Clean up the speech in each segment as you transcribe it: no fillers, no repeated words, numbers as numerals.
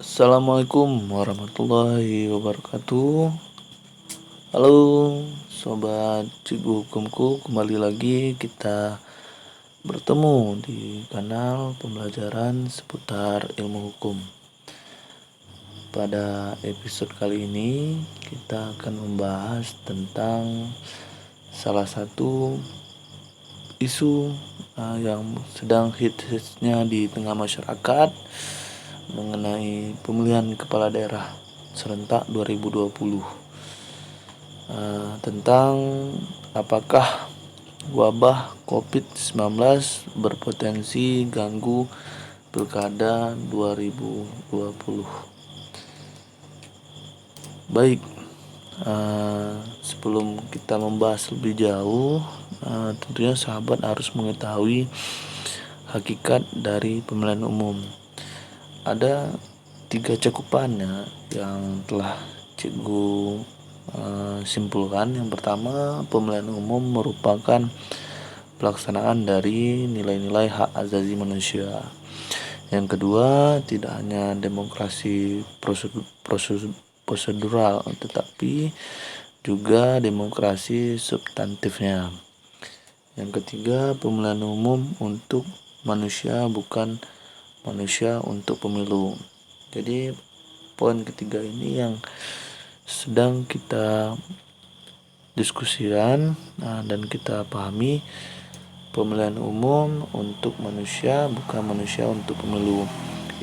Assalamualaikum warahmatullahi wabarakatuh. Halo sobat Cikgu Hukumku, kembali lagi kita bertemu di kanal pembelajaran seputar ilmu hukum. Pada episode kali ini kita akan membahas tentang salah satu isu yang sedang hits-hitsnya di tengah masyarakat mengenai pemilihan kepala daerah serentak 2020, tentang apakah wabah COVID-19 berpotensi ganggu pilkada 2020. Baik, sebelum kita membahas lebih jauh, tentunya sahabat harus mengetahui hakikat dari pemilihan umum. Ada 3 cakupannya yang telah Cikgu simpulkan. Yang pertama, pemilihan umum merupakan pelaksanaan dari nilai-nilai hak asasi manusia. Yang kedua, tidak hanya demokrasi prosedural, tetapi juga demokrasi substantifnya. Yang ketiga, pemilihan umum untuk manusia, bukan manusia untuk pemilu. Jadi poin ketiga ini yang sedang kita diskusikan dan kita pahami. Pemilihan umum untuk manusia, bukan manusia untuk pemilu.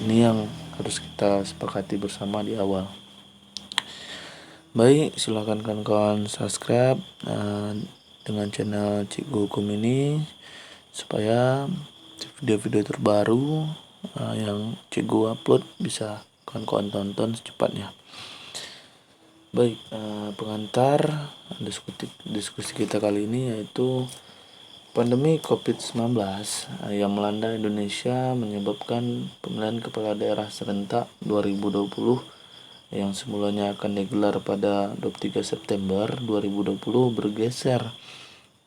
Ini yang harus kita sepakati bersama di awal. Baik, silakan kawan-kawan subscribe dengan channel Cikgu Hukum ini supaya video-video terbaru yang Cikgu upload bisa kawan-kawan tonton secepatnya. Baik, pengantar diskusi kita kali ini yaitu pandemi COVID-19 yang melanda Indonesia menyebabkan pemilihan kepala daerah serentak 2020 yang semulanya akan digelar pada 23 September 2020 bergeser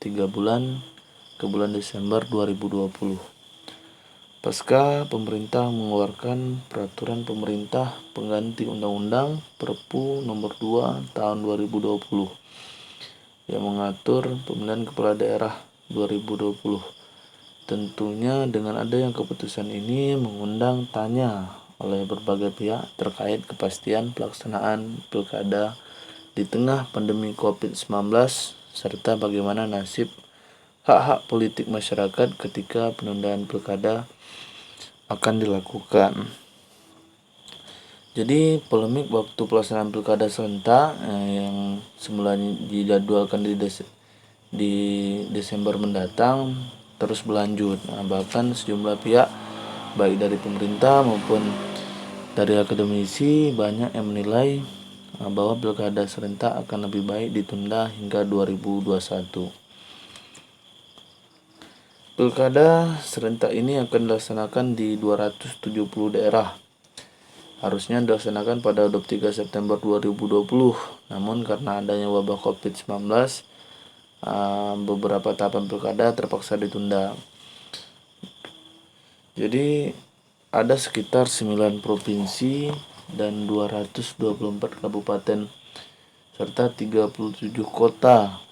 3 bulan ke bulan Desember 2020. Pasca pemerintah mengeluarkan peraturan pemerintah pengganti Undang-Undang Perpu Nomor 2 Tahun 2020 yang mengatur pemilihan kepala daerah 2020. Tentunya dengan adanya keputusan ini mengundang tanya oleh berbagai pihak terkait kepastian pelaksanaan pilkada di tengah pandemi COVID-19 serta bagaimana nasib hak-hak politik masyarakat ketika penundaan pilkada akan dilakukan. Jadi polemik waktu pelaksanaan pilkada serentak yang semulanya dijadwalkan di Desember mendatang terus berlanjut. Bahkan sejumlah pihak baik dari pemerintah maupun dari akademisi banyak yang menilai bahwa pilkada serentak akan lebih baik ditunda hingga 2021. Pilkada serentak ini akan dilaksanakan di 270 daerah. Harusnya dilaksanakan pada 23 September 2020, namun karena adanya wabah COVID-19, beberapa tahapan pilkada terpaksa ditunda. Jadi ada sekitar 9 provinsi dan 224 kabupaten serta 37 kota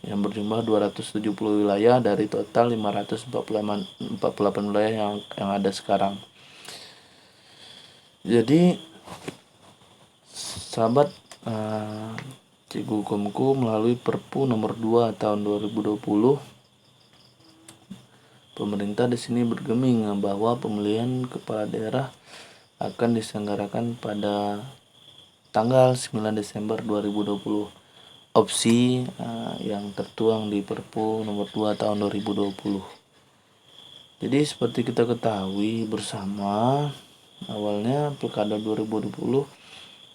yang berjumlah 270 wilayah dari total 548 wilayah yang ada sekarang. Jadi sahabat Cikgu Hukumku melalui Perpu Nomor 2 Tahun 2020, pemerintah di sini bergeming bahwa pemilihan kepala daerah akan diselenggarakan pada tanggal 9 Desember 2020. Opsi yang tertuang di Perpu Nomor 2 Tahun 2020. Jadi seperti kita ketahui bersama, awalnya pilkada 2020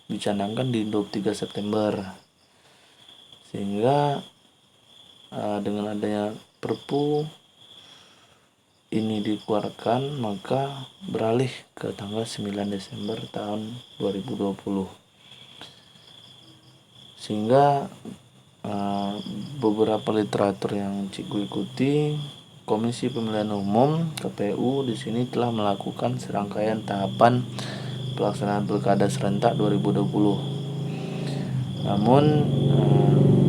dicanangkan di 23 September. Sehingga dengan adanya Perpu ini dikeluarkan, maka beralih ke tanggal 9 Desember tahun 2020. Sehingga beberapa literatur yang Cikgu ikuti, Komisi Pemilihan Umum (KPU) di sini telah melakukan serangkaian tahapan pelaksanaan Pilkada serentak 2020. Namun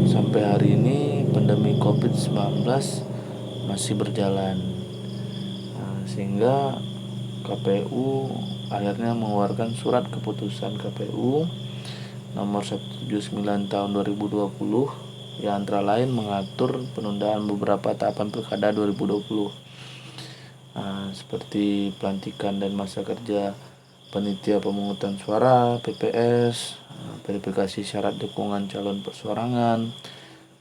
sampai hari ini pandemi COVID-19 masih berjalan, sehingga KPU akhirnya mengeluarkan surat keputusan KPU nomor 179 tahun 2020 yang antara lain mengatur penundaan beberapa tahapan Pilkada 2020, seperti pelantikan dan masa kerja panitia pemungutan suara (PPS), verifikasi syarat dukungan calon perseorangan,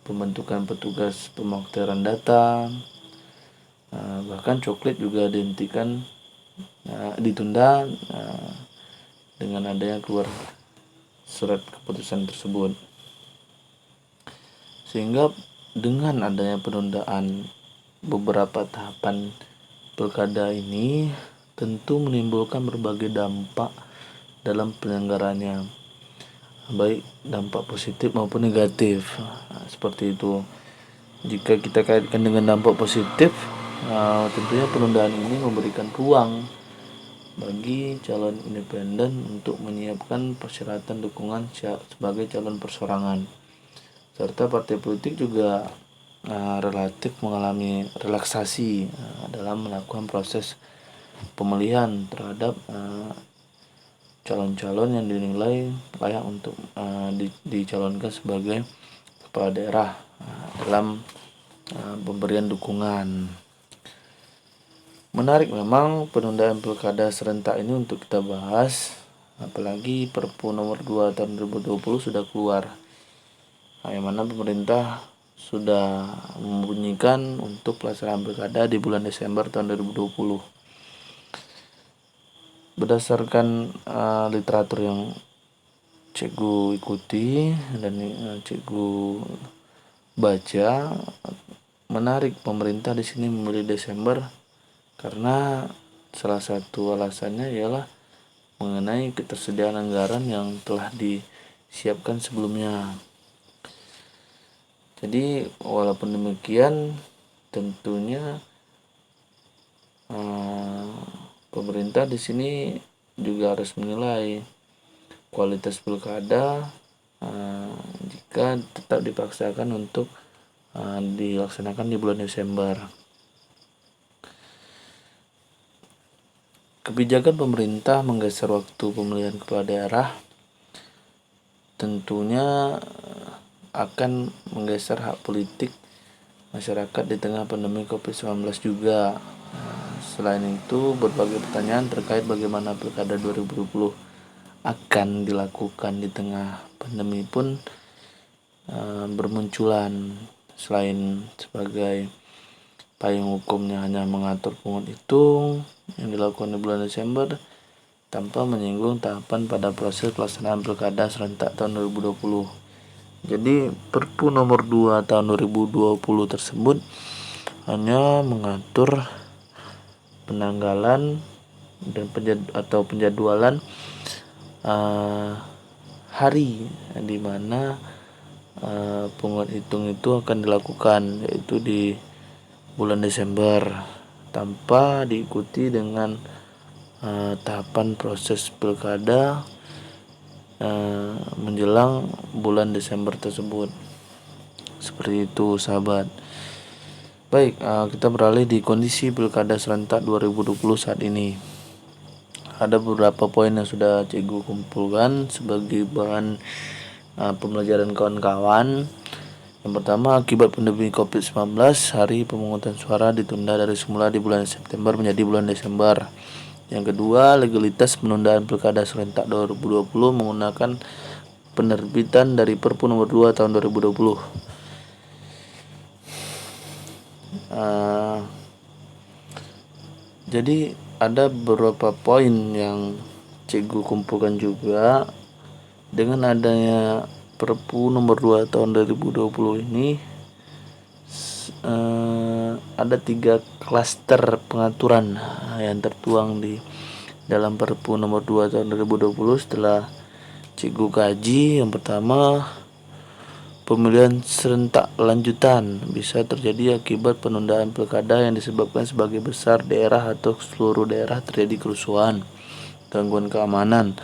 pembentukan petugas pemrograman data, bahkan coklit juga ditunda dengan adanya keluar surat keputusan tersebut. Sehingga dengan adanya penundaan beberapa tahapan Pilkada ini tentu menimbulkan berbagai dampak dalam penyelenggaranya, baik dampak positif maupun negatif. Seperti itu. Jika kita kaitkan dengan dampak positif, tentunya penundaan ini memberikan ruang bagi calon independen untuk menyiapkan persyaratan dukungan sebagai calon perseorangan, serta partai politik juga relatif mengalami relaksasi dalam melakukan proses pemilihan terhadap calon-calon yang dinilai layak untuk dicalonkan sebagai kepala daerah dalam pemberian dukungan. Menarik memang penundaan Pilkada serentak ini untuk kita bahas, apalagi Perpu nomor 2 tahun 2020 sudah keluar, yang mana pemerintah sudah membunyikan untuk pelaksanaan Pilkada di bulan Desember tahun 2020. Berdasarkan literatur yang cikgu ikuti dan cikgu baca, menarik pemerintah di sini memilih Desember karena salah satu alasannya ialah mengenai ketersediaan anggaran yang telah disiapkan sebelumnya. Jadi walaupun demikian, tentunya pemerintah di sini juga harus menilai kualitas pilkada jika tetap dipaksakan untuk dilaksanakan di bulan Desember. Kebijakan pemerintah menggeser waktu pemilihan kepala daerah tentunya akan menggeser hak politik masyarakat di tengah pandemi COVID-19 juga. Selain itu, berbagai pertanyaan terkait bagaimana Pilkada 2020 akan dilakukan di tengah pandemi pun bermunculan. Selain sebagai payung hukumnya hanya mengatur pungut hitung yang dilakukan di bulan Desember tanpa menyinggung tahapan pada proses pelaksanaan Pilkada serentak tahun 2020. Jadi Perpu nomor 2 tahun 2020 tersebut hanya mengatur penanggalan dan penjadwalan hari di mana pungut hitung itu akan dilakukan, yaitu di bulan Desember, tanpa diikuti dengan tahapan proses pilkada menjelang bulan Desember tersebut. Seperti itu, sahabat. Baik, kita beralih di kondisi Pilkada serentak 2020 saat ini. Ada beberapa poin yang sudah cikgu kumpulkan sebagai bahan pembelajaran kawan-kawan. Yang pertama, akibat pandemi COVID-19, hari pemungutan suara ditunda dari semula di bulan September menjadi bulan Desember. Yang kedua, legalitas penundaan Pilkada serentak 2020 menggunakan penerbitan dari Perpu nomor 2 tahun 2020. Jadi ada beberapa poin yang cikgu kumpulkan juga. Dengan adanya Perpu nomor 2 tahun 2020 ini ada 3 klaster pengaturan yang tertuang di dalam Perpu nomor 2 tahun 2020 setelah cikgu kaji. Yang pertama, pemilihan serentak lanjutan bisa terjadi akibat penundaan pilkada yang disebabkan sebagai besar daerah atau seluruh daerah terjadi kerusuhan. gangguan keamanan,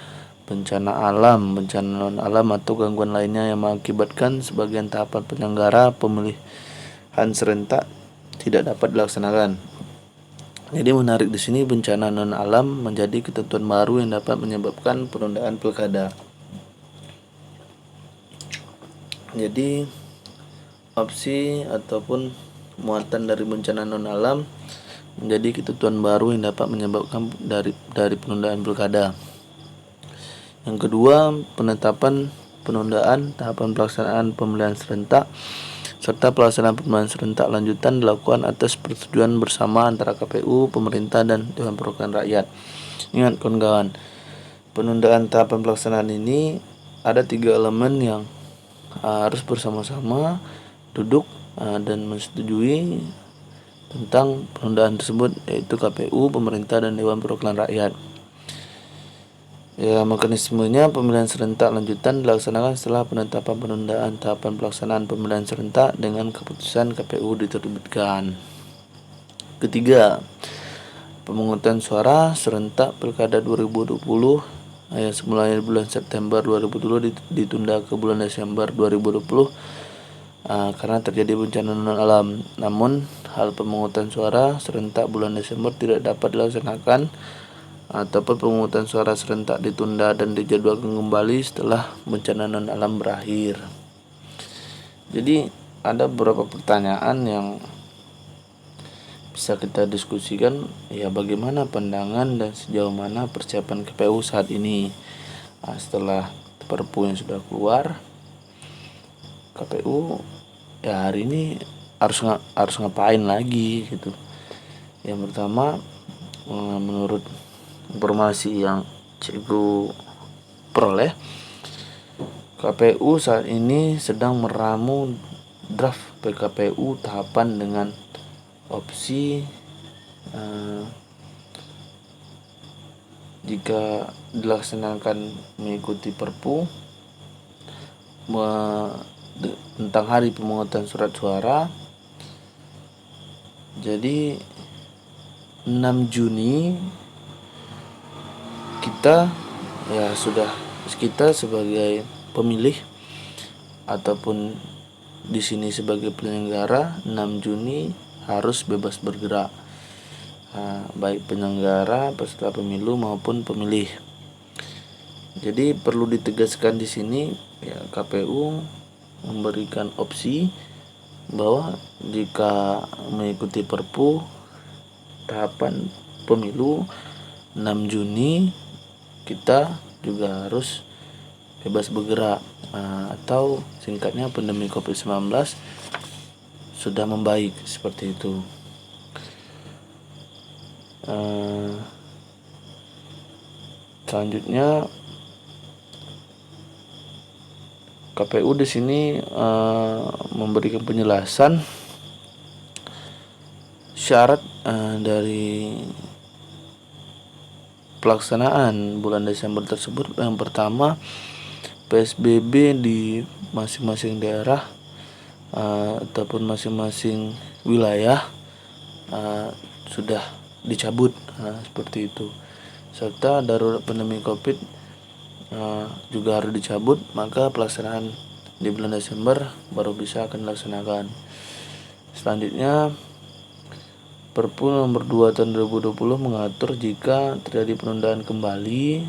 bencana alam, bencana non alam atau gangguan lainnya yang mengakibatkan sebagian tahapan penyelenggara pemilihan serentak tidak dapat dilaksanakan. Jadi menarik di sini, bencana non alam menjadi ketentuan baru yang dapat menyebabkan penundaan pilkada. Jadi opsi ataupun muatan dari bencana non alam menjadi ketentuan baru yang dapat menyebabkan dari penundaan pilkada. Yang kedua, penetapan penundaan tahapan pelaksanaan pemilihan serentak serta pelaksanaan pemilihan serentak lanjutan dilakukan atas persetujuan bersama antara KPU, pemerintah, dan Dewan Perwakilan Rakyat. Ingat kawan-kawan, penundaan tahapan pelaksanaan ini ada 3 elemen yang harus bersama-sama duduk dan menyetujui tentang penundaan tersebut, yaitu KPU, pemerintah, dan Dewan Perwakilan Rakyat. Ya, mekanismenya pemilihan serentak lanjutan dilaksanakan setelah penetapan penundaan tahapan pelaksanaan pemilihan serentak dengan keputusan KPU diterbitkan. Ketiga, pemungutan suara serentak Pilkada 2020 yang semulanya bulan September 2020 ditunda ke bulan Desember 2020 karena terjadi bencana non alam. Namun, hal pemungutan suara serentak bulan Desember tidak dapat dilaksanakan ataupun pemungutan suara serentak ditunda dan dijadwalkan kembali setelah bencana non alam berakhir. Jadi ada beberapa pertanyaan yang bisa kita diskusikan, ya bagaimana pandangan dan sejauh mana persiapan KPU saat ini. Setelah Perpu yang sudah keluar, KPU ya hari ini harus ngapain lagi gitu. Yang pertama, menurut informasi yang Cikgu peroleh, KPU saat ini sedang meramu draft PKPU tahapan dengan opsi jika dilaksanakan mengikuti Perpu tentang hari pemungutan surat suara. Jadi 6 Juni kita sebagai pemilih ataupun di sini sebagai penyelenggara 6 Juni harus bebas bergerak, baik penyelenggara, peserta pemilu maupun pemilih. Jadi perlu ditegaskan di sini, ya KPU memberikan opsi bahwa jika mengikuti Perpu tahapan pemilu 6 Juni kita juga harus bebas bergerak, atau singkatnya pandemi COVID-19 sudah membaik, seperti itu. Selanjutnya KPU di sini memberikan penjelasan syarat dari pelaksanaan bulan Desember tersebut. Yang pertama, PSBB di masing-masing daerah ataupun masing-masing wilayah sudah dicabut, seperti itu. Serta darurat pandemi COVID juga harus dicabut, maka pelaksanaan di bulan Desember baru bisa akan dilaksanakan. Selanjutnya, Perpu nomor 2 tahun 2020 mengatur jika terjadi penundaan kembali,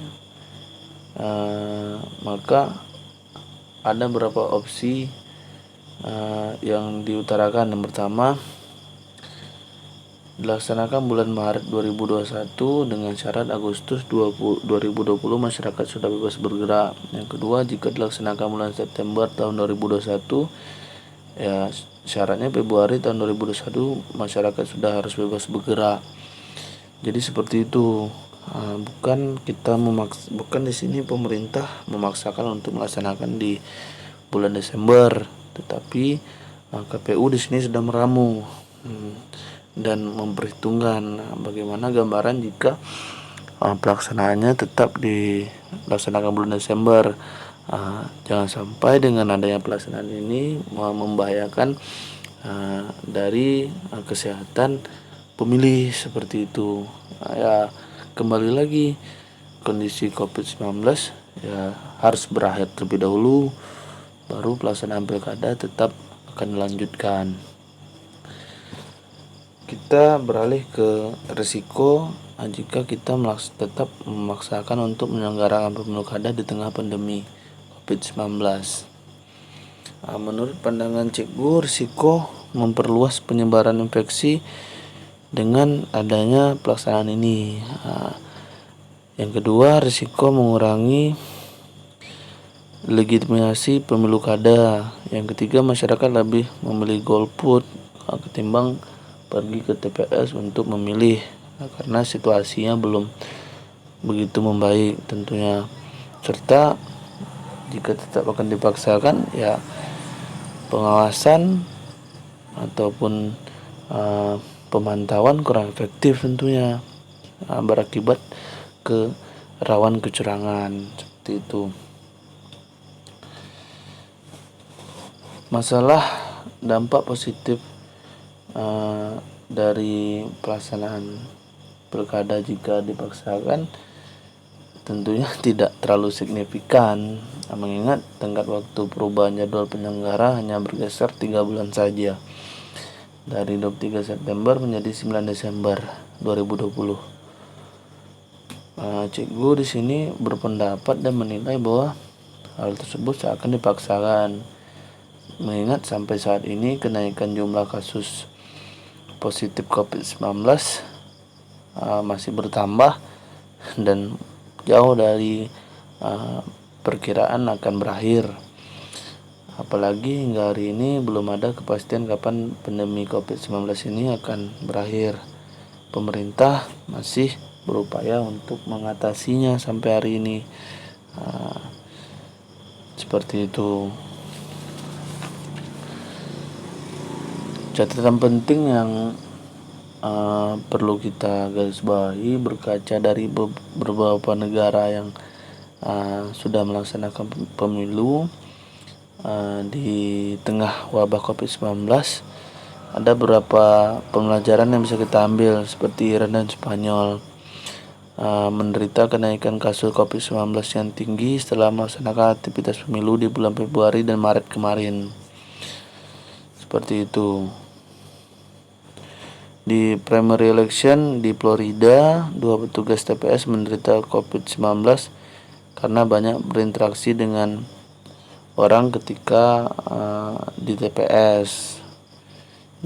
maka ada beberapa opsi yang diutarakan. Yang pertama, dilaksanakan bulan Maret 2021 dengan syarat Agustus 2020 masyarakat sudah bebas bergerak. Yang kedua, jika dilaksanakan bulan September tahun 2021, ya syaratnya Februari tahun 2021 masyarakat sudah harus bebas bergerak. Jadi seperti itu. Bukan di sini pemerintah memaksakan untuk melaksanakan di bulan Desember, tetapi KPU di sini sudah meramu dan memperhitungkan bagaimana gambaran jika pelaksanaannya tetap dilaksanakan bulan Desember. Jangan sampai dengan adanya pelaksanaan ini membahayakan dari kesehatan pemilih, seperti itu. Ya kembali lagi, kondisi COVID-19 ya harus berakhir terlebih dahulu, baru pelaksanaan pilkada tetap akan dilanjutkan. Kita beralih ke risiko jika kita tetap memaksakan untuk menyelenggarakan pemilu kada di tengah pandemi COVID-19. Menurut pandangan Cikgu, risiko memperluas penyebaran infeksi dengan adanya pelaksanaan ini. Yang kedua, risiko mengurangi legitimasi pemilu kada. Yang ketiga, masyarakat lebih memilih golput ketimbang pergi ke TPS untuk memilih, karena situasinya belum begitu membaik tentunya. Serta jika tetap akan dipaksakan, ya pengawasan ataupun pemantauan kurang efektif tentunya, berakibat ke rawan kecurangan seperti itu. Masalah dampak positif dari pelaksanaan pilkada jika dipaksakan tentunya tidak terlalu signifikan, mengingat tenggat waktu perubahan jadwal penyelenggara hanya bergeser 3 bulan saja, dari 23 September menjadi 9 Desember 2020. Cikgu di sini berpendapat dan menilai bahwa hal tersebut seakan dipaksakan, mengingat sampai saat ini kenaikan jumlah kasus positif COVID-19 masih bertambah dan jauh dari perkiraan akan berakhir. Apalagi hingga hari ini belum ada kepastian kapan pandemi COVID-19 ini akan berakhir. Pemerintah masih berupaya untuk mengatasinya sampai hari ini. Seperti itu. Catatan penting yang perlu kita garis bawahi berkaca dari beberapa negara yang sudah melaksanakan pemilu di tengah wabah COVID-19, ada beberapa pembelajaran yang bisa kita ambil, seperti Iran dan Spanyol menderita kenaikan kasus COVID-19 yang tinggi setelah melaksanakan aktivitas pemilu di bulan Februari dan Maret kemarin. Seperti itu. Di primary election di Florida, 2 petugas TPS menderita COVID-19 karena banyak berinteraksi dengan orang ketika di TPS.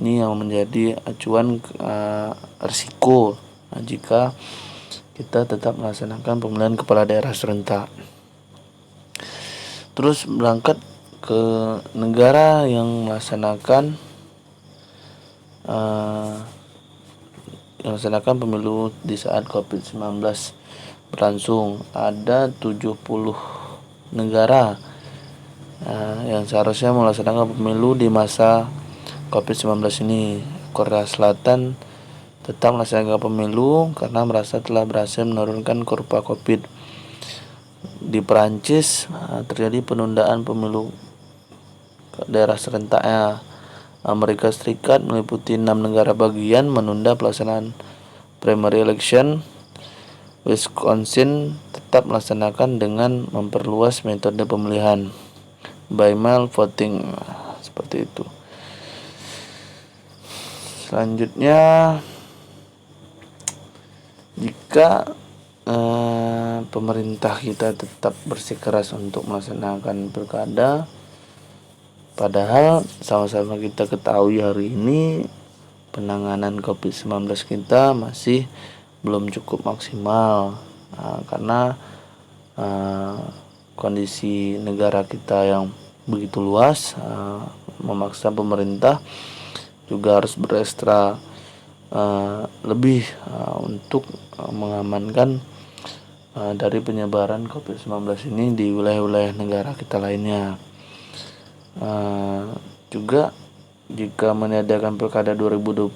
Ini yang menjadi acuan risiko jika kita tetap melaksanakan pemilihan kepala daerah serentak. Terus berangkat ke negara yang melaksanakan pemilu di saat COVID-19 berlangsung. Ada 70 negara yang seharusnya melaksanakan pemilu di masa COVID-19 ini. Korea Selatan tetap melaksanakan pemilu karena merasa telah berhasil menurunkan kurva COVID. Di Perancis terjadi penundaan pemilu daerah serentaknya. Amerika Serikat meliputi 6 negara bagian menunda pelaksanaan primary election. Wisconsin tetap melaksanakan dengan memperluas metode pemilihan by mail voting, seperti itu. Selanjutnya, jika pemerintah kita tetap bersikeras untuk melaksanakan pilkada, padahal sama-sama kita ketahui hari ini penanganan COVID-19 kita masih belum cukup maksimal, karena kondisi negara kita yang begitu luas memaksa pemerintah juga harus berekstra lebih untuk mengamankan dari penyebaran COVID-19 ini di wilayah-wilayah negara kita lainnya. Juga jika meniadakan pilkada 2020,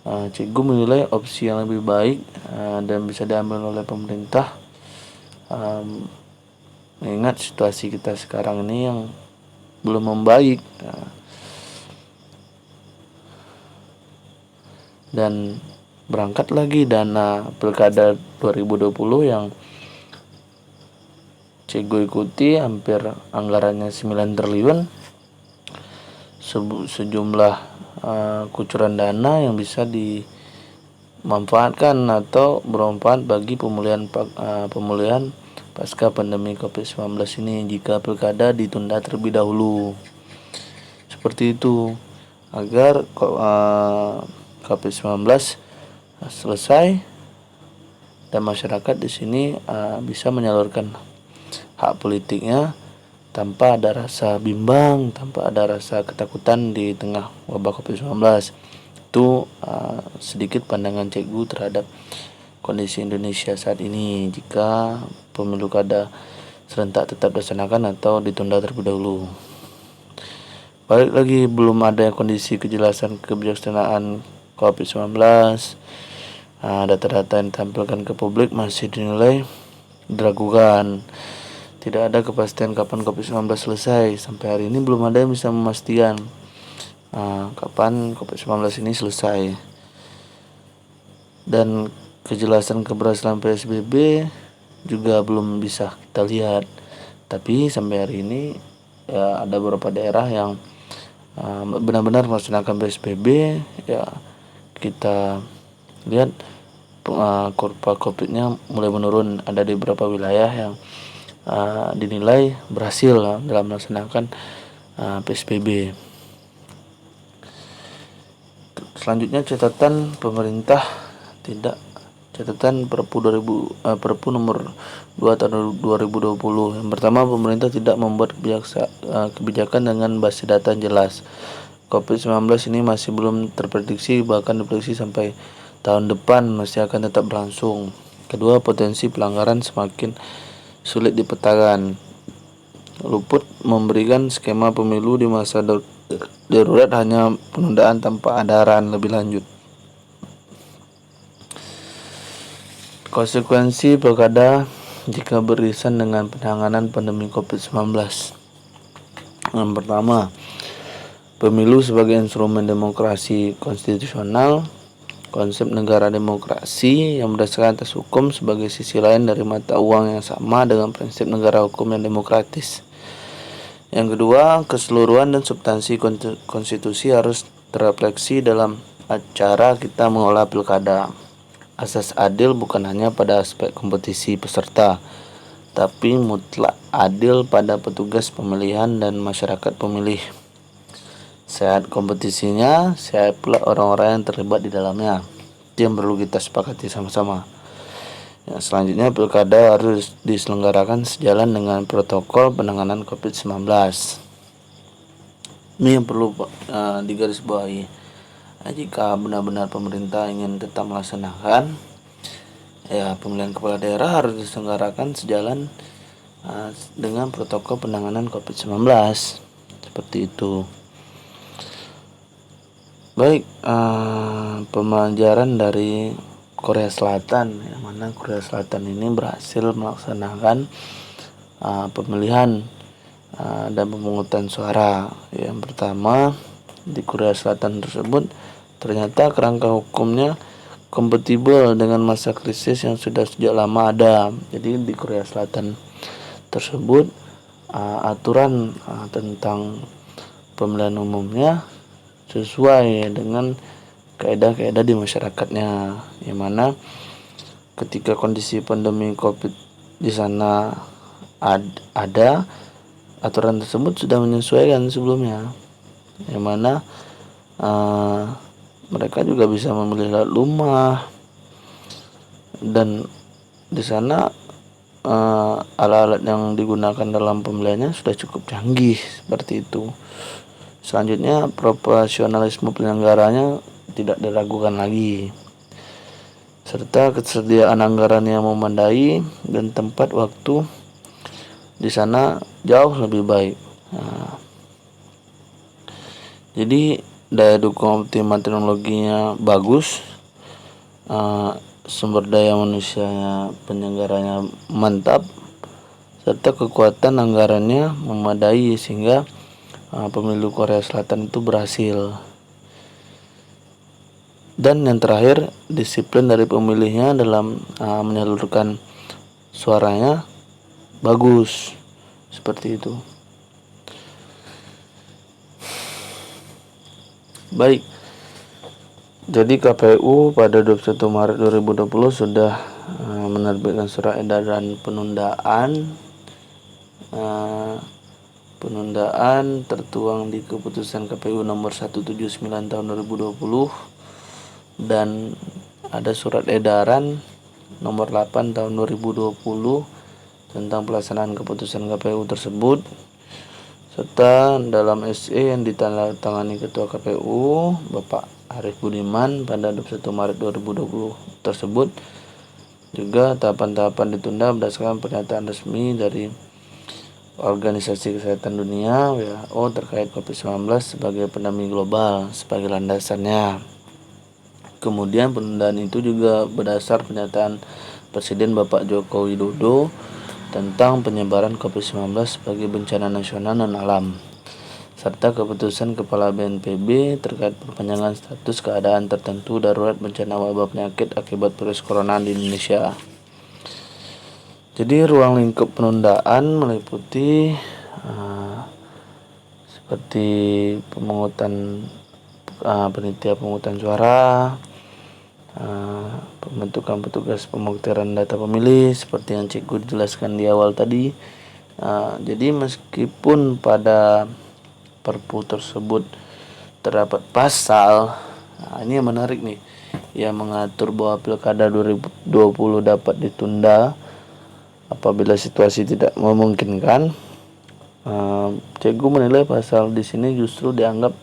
Cikgu menilai opsi yang lebih baik dan bisa diambil oleh pemerintah, mengingat situasi kita sekarang ini yang belum membaik, dan berangkat lagi dana Pilkada 2020 yang Cego ikuti, hampir anggarannya 9 triliun, sejumlah kucuran dana yang bisa dimanfaatkan atau bermanfaat bagi pemulihan pasca pandemi COVID-19 ini jika pilkada ditunda terlebih dahulu. Seperti itu, agar COVID-19 selesai dan masyarakat di sini bisa menyalurkan hak politiknya tanpa ada rasa bimbang, tanpa ada rasa ketakutan di tengah wabah COVID-19. Itu sedikit pandangan Cegu terhadap kondisi Indonesia saat ini jika pemilu kada serentak tetap dilaksanakan atau ditunda terlebih dahulu. Balik lagi, belum ada kondisi kejelasan kebijaksanaan COVID-19. Data-data yang ditampilkan ke publik masih dinilai diragukan. Tidak ada kepastian kapan COVID-19 selesai. Sampai hari ini belum ada yang bisa memastikan kapan COVID-19 ini selesai. Dan kejelasan keberhasilan PSBB juga belum bisa kita lihat. Tapi sampai hari ini ya, ada beberapa daerah yang benar-benar melaksanakan PSBB. Ya, kita lihat kurva COVID-nya mulai menurun. Ada di beberapa wilayah yang dinilai berhasil dalam melaksanakan PSBB. Selanjutnya catatan pemerintah catatan Perpu nomor 2 tahun 2020. Yang pertama, pemerintah tidak membuat kebijakan dengan basis data yang jelas. COVID-19 ini masih belum terprediksi, bahkan diprediksi sampai tahun depan masih akan tetap berlangsung. Kedua, potensi pelanggaran semakin sulit dipetakan. Luput memberikan skema pemilu di masa darurat, hanya penundaan tanpa ada arahan lebih lanjut. Konsekuensi pilkada jika beririsan dengan penanganan pandemi COVID-19. Yang pertama, pemilu sebagai instrumen demokrasi konstitusional. Konsep negara demokrasi yang berdasarkan atas hukum sebagai sisi lain dari mata uang yang sama dengan prinsip negara hukum yang demokratis. Yang kedua, keseluruhan dan substansi konstitusi harus terrefleksi dalam cara kita mengolah pilkada. Asas adil bukan hanya pada aspek kompetisi peserta, tapi mutlak adil pada petugas pemilihan dan masyarakat pemilih. Sehat kompetisinya, sehat pula orang-orang yang terlibat di dalamnya. Itu yang perlu kita sepakati sama-sama. Yang selanjutnya, pilkada harus diselenggarakan sejalan dengan protokol penanganan COVID-19. Ini yang perlu digarisbawahi. Jika benar-benar pemerintah ingin tetap melaksanakan pemilihan kepala daerah, harus diselenggarakan sejalan dengan protokol penanganan COVID-19. Seperti itu. Baik, pembelajaran dari Korea Selatan, yang mana Korea Selatan ini berhasil melaksanakan pemilihan dan pemungutan suara. Yang pertama, di Korea Selatan tersebut ternyata kerangka hukumnya kompatibel dengan masa krisis yang sudah sejak lama ada. Jadi di Korea Selatan tersebut aturan tentang pemilihan umumnya sesuai dengan kaedah-kaedah di masyarakatnya, yang mana ketika kondisi pandemi COVID di sana ada, aturan tersebut sudah menyesuaikan sebelumnya, yang mana mereka juga bisa memilih lewat rumah, dan di sana alat-alat yang digunakan dalam pemilihannya sudah cukup canggih seperti itu. Selanjutnya, profesionalisme penyelenggaranya tidak diragukan lagi, serta ketersediaan anggaran yang memadai dan tempat waktu di sana jauh lebih baik. Jadi daya dukung optimal teknologinya bagus, sumber daya manusianya penyelenggaranya mantap, serta kekuatan anggarannya memadai sehingga pemilu Korea Selatan itu berhasil. Dan yang terakhir, disiplin dari pemilihnya dalam menyalurkan suaranya bagus, seperti itu. Baik, jadi KPU pada 21 Maret 2020 sudah menerbitkan surat edaran penundaan tertuang di keputusan KPU nomor 179 tahun 2020, dan ada surat edaran nomor 8 tahun 2020 tentang pelaksanaan keputusan KPU tersebut, serta dalam SE yang ditandatangani Ketua KPU Bapak Arief Budiman pada 21 Maret 2020 tersebut juga tahapan-tahapan ditunda berdasarkan pernyataan resmi dari Organisasi Kesehatan Dunia WHO terkait COVID-19 sebagai pandemi global sebagai landasannya. Kemudian penundaan itu juga berdasar pernyataan Presiden Bapak Joko Widodo tentang penyebaran COVID-19 sebagai bencana nasional dan alam, serta keputusan Kepala BNPB terkait perpanjangan status keadaan tertentu darurat bencana wabah penyakit akibat virus corona di Indonesia. Jadi ruang lingkup penundaan meliputi seperti panitia pemungutan suara, pembentukan petugas pemuktaran data pemilih seperti yang Cikgu jelaskan di awal tadi. Jadi meskipun pada Perpu tersebut terdapat pasal, ini yang menarik nih, yang mengatur bahwa Pilkada 2020 dapat ditunda apabila situasi tidak memungkinkan. Cikgu menilai pasal di sini justru dianggap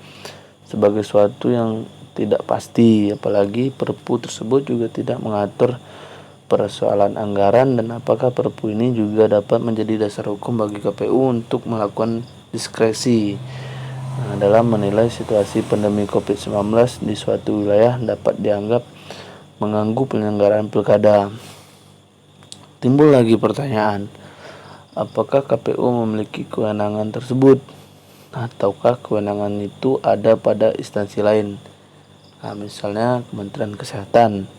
sebagai suatu yang tidak pasti, apalagi Perpu tersebut juga tidak mengatur persoalan anggaran dan apakah Perpu ini juga dapat menjadi dasar hukum bagi KPU untuk melakukan diskresi dalam menilai situasi pandemi COVID-19 di suatu wilayah dapat dianggap mengganggu penyelenggaraan pilkada. Timbul lagi pertanyaan, apakah KPU memiliki kewenangan tersebut ataukah kewenangan itu ada pada instansi lain? Misalnya Kementerian Kesehatan,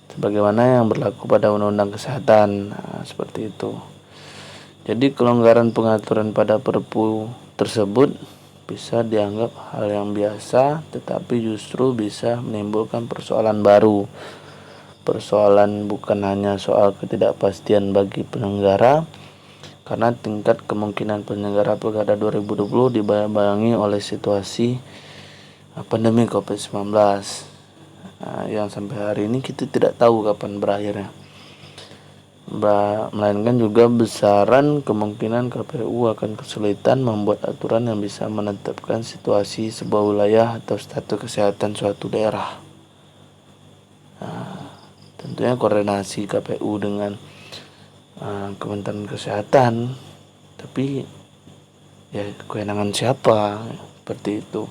sebagaimana yang berlaku pada Undang-Undang Kesehatan, seperti itu. Jadi kelonggaran pengaturan pada Perpu tersebut bisa dianggap hal yang biasa, tetapi justru bisa menimbulkan persoalan baru. Persoalan bukan hanya soal ketidakpastian bagi penyelenggara, karena tingkat kemungkinan penyelenggara Pilkada 2020 dibayangi oleh situasi pandemi COVID-19 yang sampai hari ini kita tidak tahu kapan berakhirnya, melainkan juga besaran kemungkinan KPU akan kesulitan membuat aturan yang bisa menetapkan situasi sebuah wilayah atau status kesehatan suatu daerah. Tentunya koordinasi KPU dengan Kementerian Kesehatan, tapi ya kewenangan siapa, seperti itu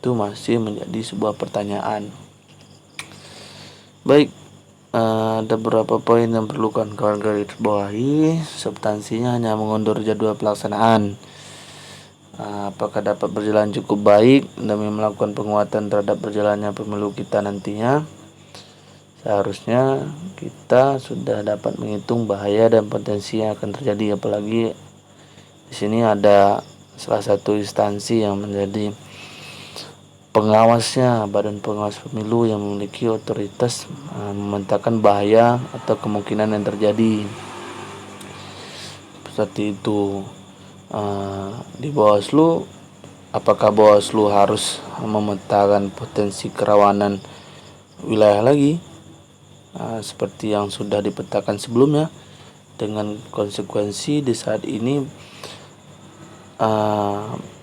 masih menjadi sebuah pertanyaan. Baik, ada beberapa poin yang perlu kawan-kawan garis bawahi. Substansinya hanya mengundur jadwal pelaksanaan. Apakah dapat berjalan cukup baik demi melakukan penguatan terhadap berjalannya pemilu kita nantinya? Seharusnya kita sudah dapat menghitung bahaya dan potensi yang akan terjadi, apalagi di sini ada salah satu instansi yang menjadi pengawasnya, Badan Pengawas Pemilu, yang memiliki otoritas memetakan bahaya atau kemungkinan yang terjadi. Seperti itu. Di Bawaslu, apakah Bawaslu harus memetakan potensi kerawanan wilayah lagi seperti yang sudah dipetakan sebelumnya, dengan konsekuensi di saat ini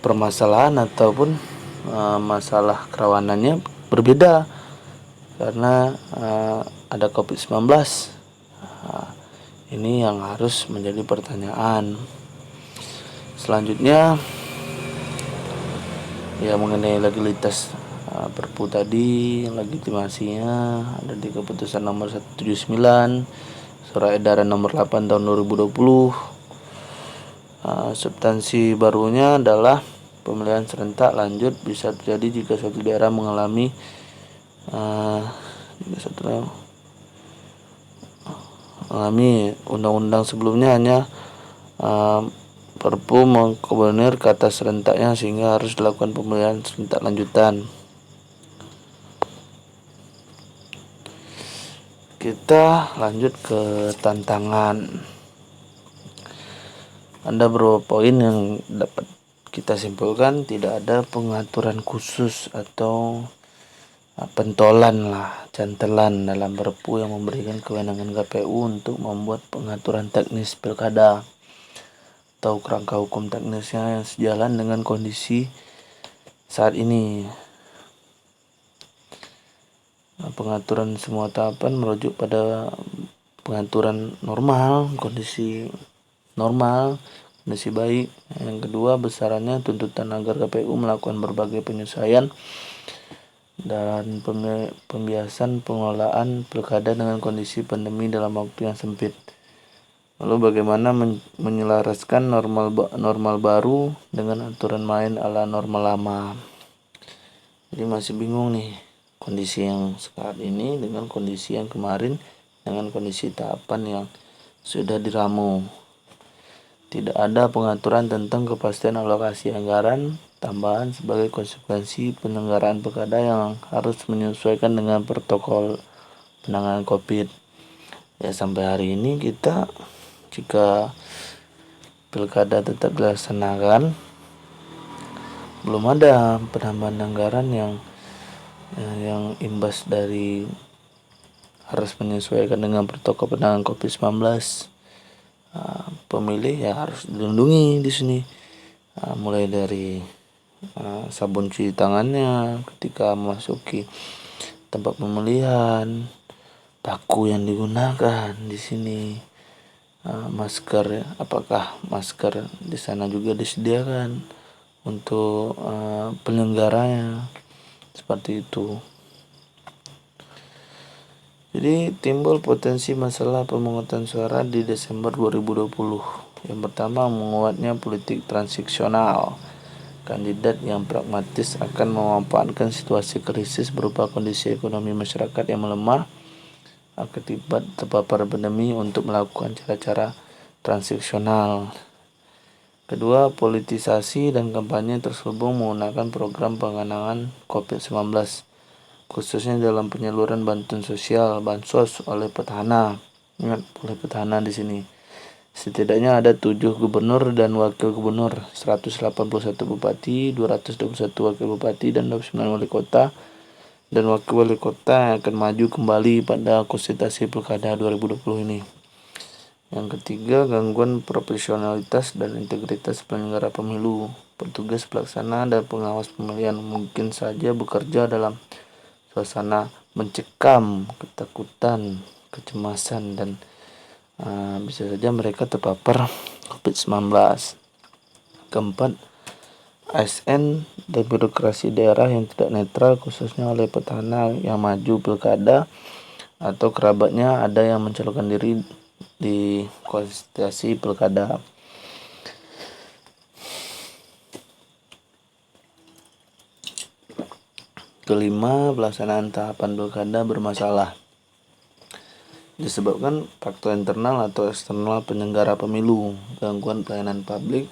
permasalahan ataupun masalah kerawanannya berbeda karena ada COVID-19. Ini yang harus menjadi pertanyaan. Selanjutnya ya mengenai legalitas Perpu tadi, legitimasinya ada di keputusan nomor 179, surat edaran nomor 8 tahun 2020. Substansi barunya adalah pemilihan serentak lanjut bisa terjadi jika suatu daerah mengalami undang-undang sebelumnya hanya Perpu mengakomodir kata serentaknya sehingga harus dilakukan pemilihan serentak lanjutan. Kita lanjut ke tantangan. Ada beberapa poin yang dapat kita simpulkan. Tidak ada pengaturan khusus atau pentolan cantelan dalam Perpu yang memberikan kewenangan KPU untuk membuat pengaturan teknis pilkada atau kerangka hukum teknisnya yang sejalan dengan kondisi saat ini. Pengaturan semua tahapan merujuk pada pengaturan normal, kondisi baik. Yang kedua, besarannya tuntutan agar KPU melakukan berbagai penyesuaian dan pembiasan pengelolaan pilkada dengan kondisi pandemi dalam waktu yang sempit. Lalu bagaimana menyelaraskan normal baru dengan aturan main ala normal lama. Jadi masih bingung nih kondisi yang saat ini dengan kondisi yang kemarin dengan kondisi tahapan yang sudah diramu. Tidak ada pengaturan tentang kepastian alokasi anggaran tambahan sebagai konsekuensi penyelenggaraan pilkada yang harus menyesuaikan dengan protokol penanganan COVID. Ya sampai hari ini kita jika pilkada tetap dilaksanakan, belum ada penambahan anggaran yang imbas dari harus menyesuaikan dengan protokol penanganan COVID-19. Pemilih ya harus dilindungi di sini, mulai dari sabun cuci tangannya ketika memasuki tempat pemilihan, paku yang digunakan di sini, masker ya, apakah masker di sana juga disediakan untuk penyelenggaranya, seperti itu. Jadi timbul potensi masalah pemungutan suara di Desember 2020. Yang pertama, menguatnya politik transaksional. Kandidat yang pragmatis akan memanfaatkan situasi krisis berupa kondisi ekonomi masyarakat yang melemah akibat terpapar pandemi untuk melakukan cara-cara transaksional. Kedua, politisasi dan kampanye terselubung menggunakan program penanganan COVID-19, khususnya dalam penyaluran bantuan sosial bansos oleh petahana. Ingat, oleh petahana di sini. Setidaknya ada 7 gubernur dan wakil gubernur, 181 bupati, 221 wakil bupati, dan 29 wali kota dan wakil wali kota yang akan maju kembali pada konsultasi pilkada 2020 ini. Yang ketiga, gangguan profesionalitas dan integritas penyelenggara pemilu. Petugas pelaksana dan pengawas pemilihan mungkin saja bekerja dalam suasana mencekam, ketakutan, kecemasan, dan bisa saja mereka terpapar COVID-19. Keempat, ASN dan birokrasi daerah yang tidak netral, khususnya oleh petahana yang maju pilkada atau kerabatnya ada yang mencalonkan diri di kontestasi pilkada. Kelima, pelaksanaan tahapan pilkada bermasalah disebabkan faktor internal atau eksternal penyelenggara pemilu, gangguan pelayanan publik,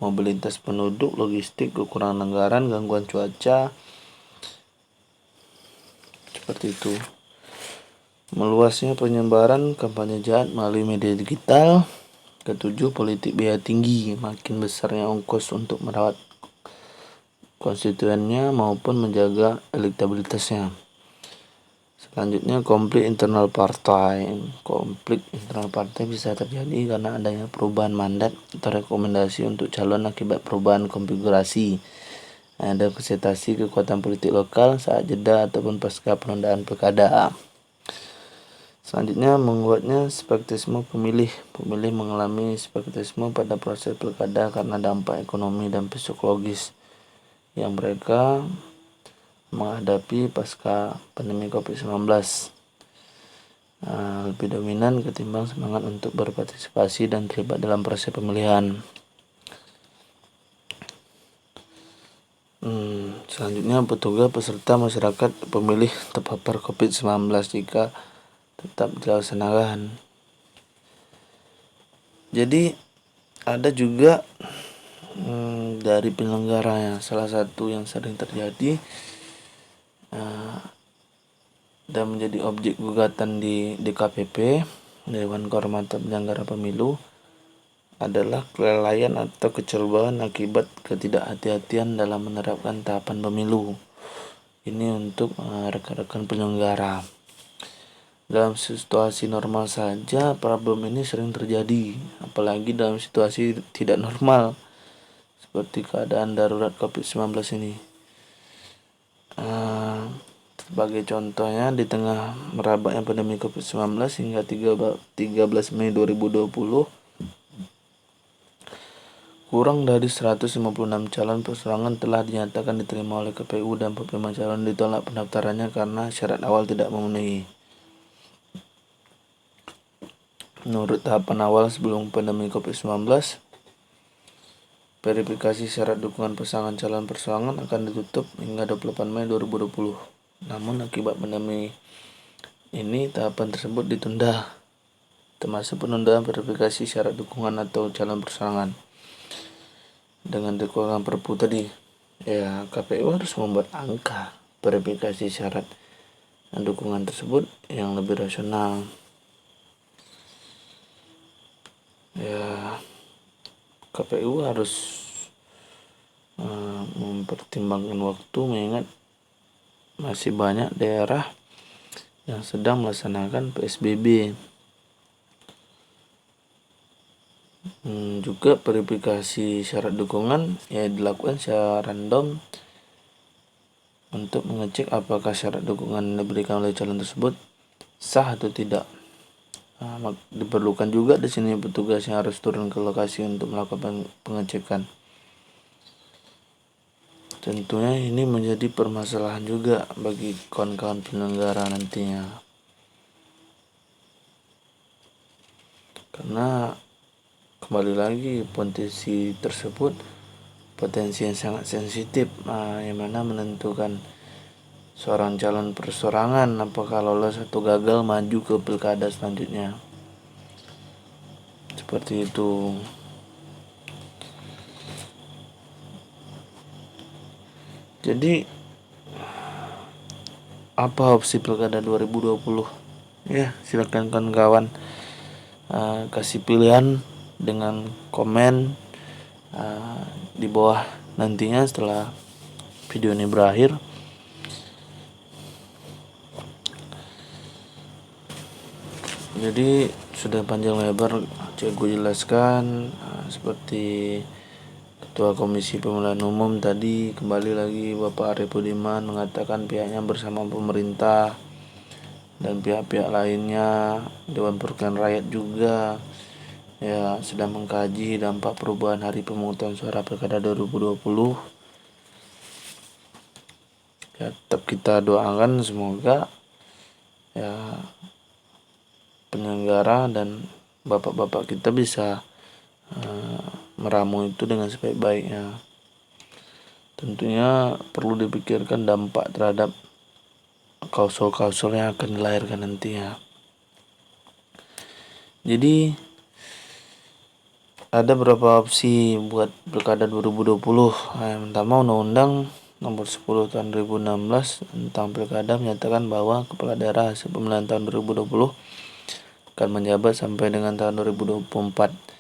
mobilitas penduduk, logistik, kekurangan anggaran, gangguan cuaca, seperti itu. Meluasnya penyebaran kampanye jahat melalui media digital. Ketujuh, politik biaya tinggi, makin besarnya ongkos untuk merawat konstituennya maupun menjaga elektabilitasnya. Selanjutnya, konflik internal partai. Konflik internal partai bisa terjadi karena adanya perubahan mandat atau rekomendasi untuk calon akibat perubahan konfigurasi. Ada konsentrasi kekuatan politik lokal saat jeda ataupun pasca penundaan pilkada. Selanjutnya, menguatnya skeptisisme pemilih. Pemilih mengalami skeptisisme pada proses pilkada karena dampak ekonomi dan psikologis yang mereka menghadapi pasca pandemi COVID-19 lebih dominan ketimbang semangat untuk berpartisipasi dan terlibat dalam proses pemilihan. Selanjutnya, petugas peserta masyarakat pemilih terpapar COVID-19 jika tetap dilaksanakan. Jadi ada juga dari penyelenggaranya, salah satu yang sering terjadi dan menjadi objek gugatan di DKPP, Dewan Kehormatan Penyelenggara Pemilu, adalah kelalaian atau kecerobohan akibat ketidakhati-hatian dalam menerapkan tahapan pemilu. Ini untuk rekan-rekan penyelenggara. Dalam situasi normal saja problem ini sering terjadi, apalagi dalam situasi tidak normal seperti keadaan darurat COVID-19 ini. Sebagai contohnya, di tengah merebaknya pandemi COVID-19 hingga 13 Mei 2020, kurang dari 156 calon persorangan telah dinyatakan diterima oleh KPU dan 45 calon ditolak pendaftarannya karena syarat awal tidak memenuhi. Menurut tahapan awal sebelum pandemi COVID-19, verifikasi syarat dukungan pasangan calon persorangan akan ditutup hingga 28 Mei 2020. Namun akibat pandemi ini, tahapan tersebut ditunda, termasuk penundaan verifikasi syarat dukungan atau calon persorangan. Dengan dikeluarkan Perpu tadi, ya KPU harus membuat angka verifikasi syarat dukungan tersebut yang lebih rasional. Ya, KPU harus mempertimbangkan waktu, mengingat masih banyak daerah yang sedang melaksanakan PSBB. Juga verifikasi syarat dukungan dilakukan secara random untuk mengecek apakah syarat dukungan yang diberikan oleh calon tersebut sah atau tidak. Diperlukan juga di sini petugas yang harus turun ke lokasi untuk melakukan pengecekan. Tentunya ini menjadi permasalahan juga bagi kawan-kawan penyelenggara nantinya, karena kembali lagi potensi tersebut potensi yang sangat sensitif, yang mana menentukan seorang calon persorangan apakah lolos atau gagal maju ke pilkada selanjutnya. Seperti itu. Jadi apa opsi pilkada 2020? Ya, silakan kawan-kawan kasih pilihan dengan komen di bawah nantinya setelah video ini berakhir. Jadi sudah panjang lebar cikgu jelaskan, seperti Ketua Komisi Pemilihan Umum tadi, kembali lagi Bapak Arief Budiman mengatakan pihaknya bersama pemerintah dan pihak-pihak lainnya, Dewan Perwakilan Rakyat juga sedang mengkaji dampak perubahan hari pemungutan suara Pilkada 2020. Tetap kita doakan semoga penyelenggara dan bapak-bapak kita bisa meramu itu dengan sebaik-baiknya. Tentunya perlu dipikirkan dampak terhadap klausul-klausul yang akan dilahirkan nantinya. Jadi ada beberapa opsi buat Pilkada 2020. Yang pertama, Undang-Undang Nomor 10 Tahun 2016 tentang Pilkada menyatakan bahwa kepala daerah hasil pemilihan tahun 2020 akan menjabat sampai dengan tahun 2024.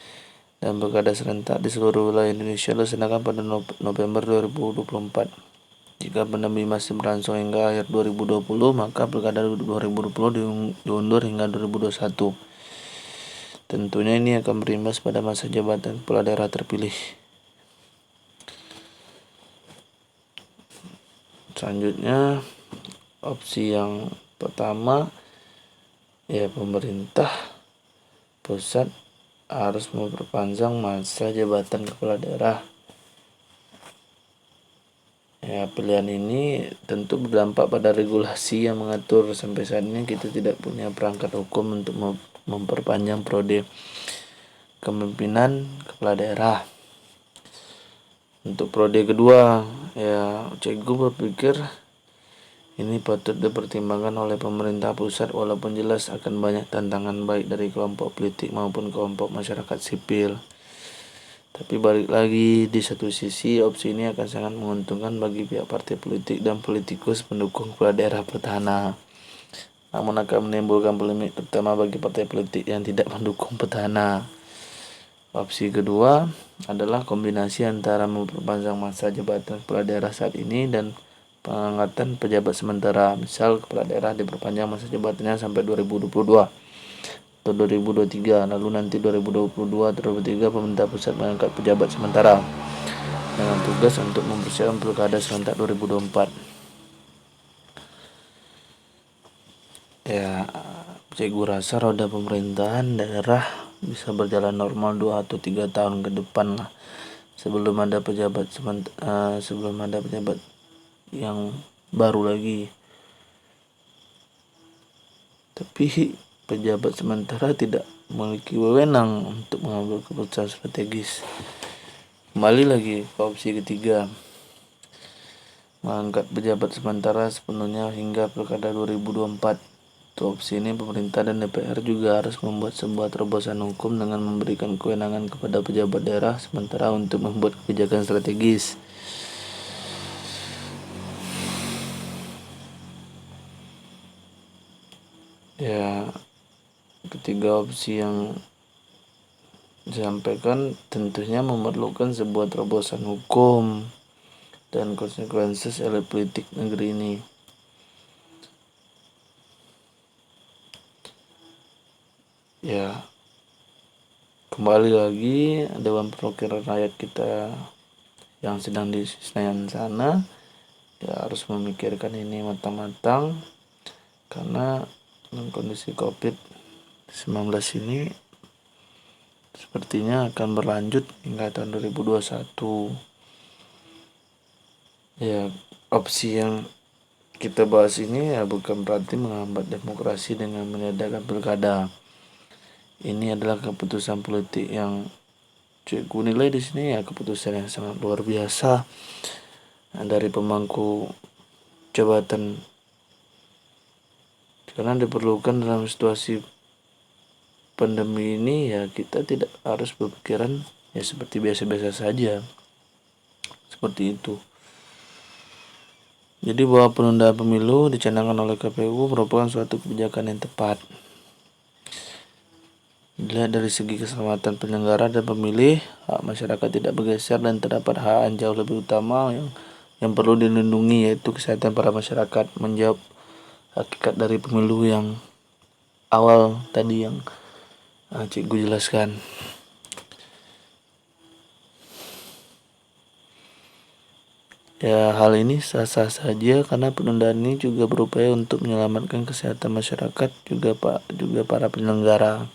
Dan pilkada serentak di seluruh wilayah Indonesia dilaksanakan pada November 2024. Jika pandemi masih berlangsung hingga akhir 2020, maka pilkada 2020 diundur hingga 2021. Tentunya ini akan berimbas pada masa jabatan kepala daerah terpilih. Selanjutnya, opsi yang pertama, pemerintah pusat harus memperpanjang masa jabatan kepala daerah. Pilihan ini tentu berdampak pada regulasi yang mengatur. Sampai saat ini kita tidak punya perangkat hukum untuk memperpanjang periode kepemimpinan kepala daerah. Untuk periode kedua, ya Cikgu berpikir ini patut dipertimbangkan oleh pemerintah pusat walaupun jelas akan banyak tantangan baik dari kelompok politik maupun kelompok masyarakat sipil. Tapi balik lagi, di satu sisi opsi ini akan sangat menguntungkan bagi pihak partai politik dan politikus pendukung kepala daerah petahana. Namun akan menimbulkan polemik terutama bagi partai politik yang tidak mendukung petahana. Opsi kedua adalah kombinasi antara memperpanjang masa jabatan kepala daerah saat ini dan pengangkatan pejabat sementara. Misal kepala daerah diperpanjang masa jabatannya sampai 2022 atau 2023, lalu nanti 2022 atau 2023 pemerintah pusat mengangkat pejabat sementara dengan tugas untuk mempersiapkan pilkada serentak 2024. Ya, Cikgu rasa roda pemerintahan daerah bisa berjalan normal 2 atau 3 tahun ke depan lah, sebelum ada pejabat yang baru lagi. Tapi pejabat sementara tidak memiliki wewenang untuk mengambil keputusan strategis. Kembali lagi ke opsi ketiga, mengangkat pejabat sementara sepenuhnya hingga pilkada 2024. Untuk opsi ini pemerintah dan DPR juga harus membuat sebuah terobosan hukum dengan memberikan kewenangan kepada pejabat daerah sementara untuk membuat kebijakan strategis. Ya, ketiga opsi yang disampaikan tentunya memerlukan sebuah terobosan hukum dan konsekuensi elit politik negeri ini. Ya, kembali lagi Dewan Perwakilan Rakyat kita yang sedang di Senayan sana ya harus memikirkan ini matang-matang, karena dengan kondisi COVID-19 ini sepertinya akan berlanjut hingga tahun 2021. Ya, opsi yang kita bahas ini ya bukan berarti menghambat demokrasi dengan meniadakan pilkada. Ini adalah keputusan politik yang Cikgu nilai di sini ya keputusan yang sangat luar biasa dari pemangku jabatan, karena diperlukan dalam situasi pandemi ini. Ya kita tidak harus berpikiran ya seperti biasa-biasa saja, seperti itu. Jadi bahwa penundaan pemilu dicanangkan oleh KPU merupakan suatu kebijakan yang tepat. Dilihat dari segi keselamatan penyelenggara dan pemilih, hak masyarakat tidak bergeser dan terdapat hak yang jauh lebih utama yang perlu dilindungi, yaitu kesehatan para masyarakat. Menjawab hakikat dari pemilu yang awal tadi yang Cikgu jelaskan. Ya, hal ini sah-sah saja karena penundaan ini juga berupaya untuk menyelamatkan kesehatan masyarakat juga para penyelenggara.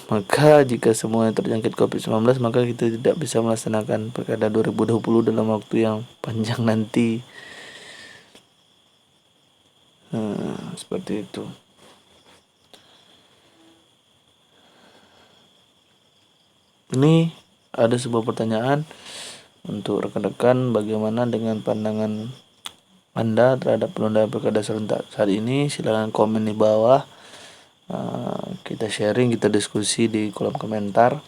Maka jika semuanya terjangkit COVID-19, maka kita tidak bisa melaksanakan pilkada 2020 dalam waktu yang panjang nanti. Seperti itu. Ini ada sebuah pertanyaan untuk rekan-rekan, bagaimana dengan pandangan Anda terhadap penundaan pilkada serentak saat ini? Silakan komen di bawah. Kita sharing, kita diskusi di kolom komentar.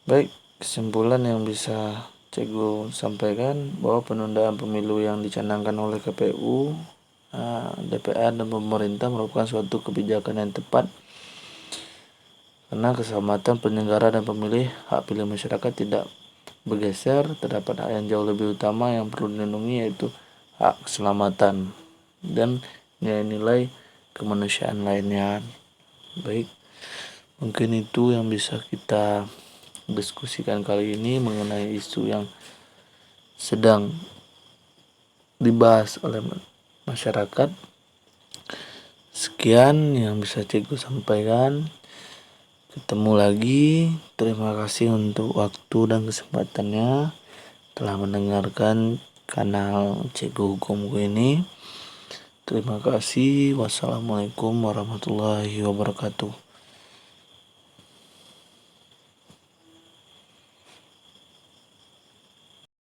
Baik, kesimpulan yang bisa Cikgu sampaikan bahwa penundaan pemilu yang dicanangkan oleh KPU, DPR dan pemerintah merupakan suatu kebijakan yang tepat karena keselamatan penyelenggara dan pemilih, hak pilih masyarakat tidak bergeser. Terdapat hak yang jauh lebih utama yang perlu dilindungi, yaitu hak keselamatan dan nilai-nilai kemanusiaan lainnya. Baik, mungkin itu yang bisa kita diskusikan kali ini mengenai isu yang sedang dibahas oleh masyarakat. Sekian yang bisa Cikgu sampaikan. Ketemu lagi. Terima kasih untuk waktu dan kesempatannya telah mendengarkan kanal Cikgu Hukumku ini. Terima kasih. Wassalamualaikum warahmatullahi wabarakatuh.